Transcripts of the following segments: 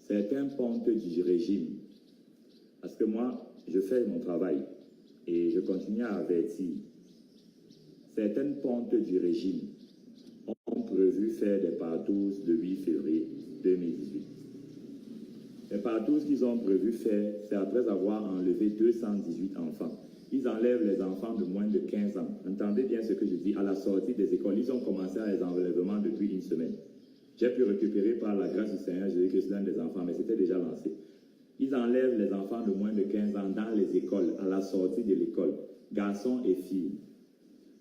certains pontes du régime, parce que moi, je fais mon travail et je continue à avertir, certaines pontes du régime ont prévu faire des partous le 8 février 2018. Les partous qu'ils ont prévu faire, c'est après avoir enlevé 218 enfants. Ils enlèvent les enfants de moins de 15 ans. Entendez bien ce que je dis, à la sortie des écoles. Ils ont commencé à les enlèvements depuis une semaine. J'ai pu récupérer par la grâce du Seigneur Jésus-Christ l'un des enfants, mais c'était déjà lancé. Ils enlèvent les enfants de moins de 15 ans dans les écoles, à la sortie de l'école, garçons et filles.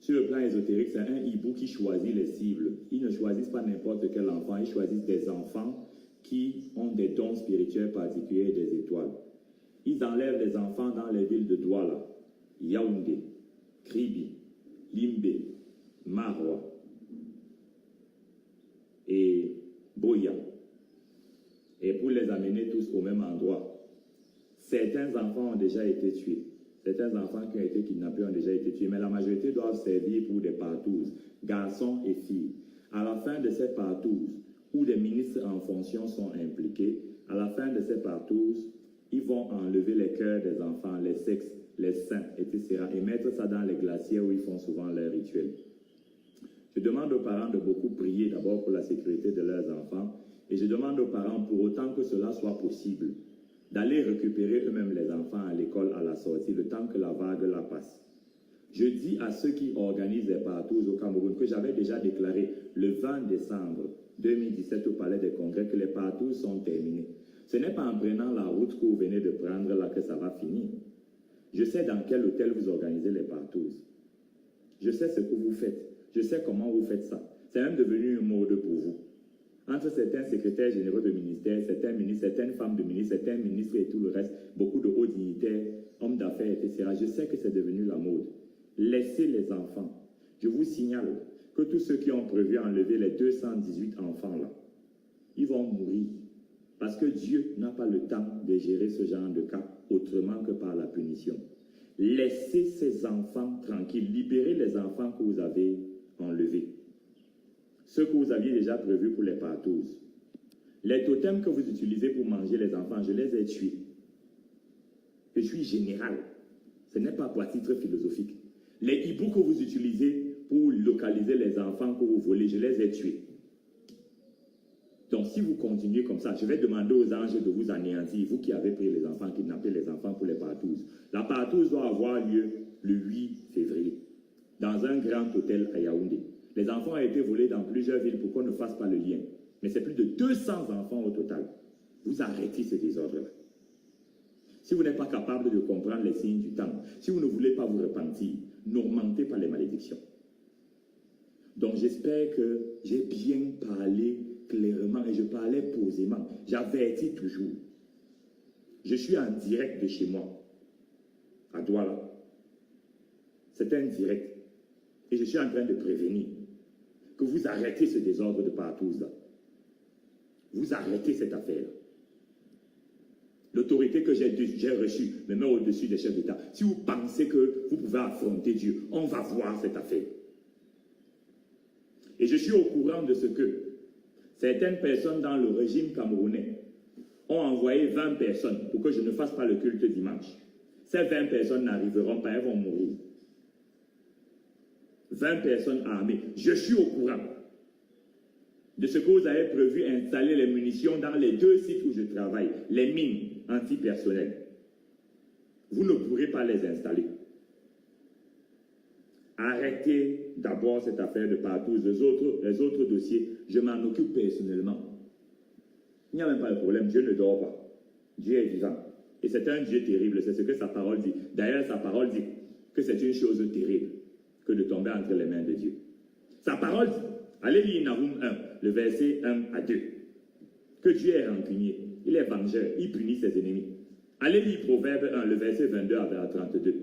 Sur le plan ésotérique, c'est un hibou qui choisit les cibles. Ils ne choisissent pas n'importe quel enfant, ils choisissent des enfants qui ont des dons spirituels particuliers et des étoiles. Ils enlèvent les enfants dans les villes de Douala, Yaoundé, Kribi, Limbe, Maroua et Boya, et pour les amener tous au même endroit. Certains enfants ont déjà été tués. Certains enfants qui ont été kidnappés ont déjà été tués, mais la majorité doivent servir pour des partous, garçons et filles. À la fin de ces partous, où des ministres en fonction sont impliqués, à la fin de ces partous, ils vont enlever les cœurs des enfants, les sexes, les seins, etc. et mettre ça dans les glaciers où ils font souvent leurs rituels. Je demande aux parents de beaucoup prier d'abord pour la sécurité de leurs enfants, et je demande aux parents, pour autant que cela soit possible, d'aller récupérer eux-mêmes les enfants à l'école à la sortie, le temps que la vague la passe. Je dis à ceux qui organisent les partous au Cameroun que j'avais déjà déclaré le 20 décembre 2017 au Palais des Congrès que les partous sont terminés. Ce n'est pas en prenant la route que vous venez de prendre là que ça va finir. Je sais dans quel hôtel vous organisez les partous. Je sais ce que vous faites. Je sais comment vous faites ça. C'est même devenu une mode pour vous. Entre certains secrétaires généraux de ministères, certains ministres, certaines femmes de ministres, certains ministres et tout le reste, beaucoup de hauts dignitaires, hommes d'affaires, etc. Je sais que c'est devenu la mode. Laissez les enfants. Je vous signale que tous ceux qui ont prévu enlever les 218 enfants là, ils vont mourir. Parce que Dieu n'a pas le temps de gérer ce genre de cas autrement que par la punition. Laissez ces enfants tranquilles. Libérez les enfants que vous avez enlevés. Ceux que vous aviez déjà prévus pour les partous. Les totems que vous utilisez pour manger les enfants, je les ai tués. Je suis général. Ce n'est pas pour titre philosophique. Les hiboux que vous utilisez pour localiser les enfants que vous volez, je les ai tués. Donc si vous continuez comme ça, je vais demander aux anges de vous anéantir, vous qui avez pris les enfants, kidnappé les enfants pour les partous. La partous doit avoir lieu le 8 février, dans un grand hôtel à Yaoundé. Les enfants ont été volés dans plusieurs villes pour qu'on ne fasse pas le lien. Mais c'est plus de 200 enfants au total. Vous arrêtez ce désordre-là. Si vous n'êtes pas capable de comprendre les signes du temps, si vous ne voulez pas vous repentir, n'augmentez pas les malédictions. Donc j'espère que j'ai bien parlé clairement et je parlais posément. J'avertis toujours. Je suis en direct de chez moi, à Douala. C'est un direct. Et je suis en train de prévenir que vous arrêtez ce désordre de partous là. Vous arrêtez cette affaire. L'autorité que j'ai reçue me met au-dessus des chefs d'État. Si vous pensez que vous pouvez affronter Dieu, on va voir cette affaire. Et je suis au courant de ce que certaines personnes dans le régime camerounais ont envoyé 20 personnes pour que je ne fasse pas le culte dimanche. Ces 20 personnes n'arriveront pas, elles vont mourir. 20 personnes armées. Je suis au courant de ce que vous avez prévu installer les munitions dans les 2 sites où je travaille, les mines antipersonnelles. Vous ne pourrez pas les installer. Arrêtez d'abord cette affaire de partous. Les autres dossiers, je m'en occupe personnellement. Il n'y a même pas de problème, Dieu ne dort pas. Dieu est vivant. Et c'est un Dieu terrible, c'est ce que sa parole dit. D'ailleurs, sa parole dit que c'est une chose terrible que de tomber entre les mains de Dieu. Sa parole dit, allez lire Nahum 1, le verset 1 à 2, que Dieu est rancunier, il est vengeur, il punit ses ennemis. Allez lire Proverbe 1, le verset 22 à 32.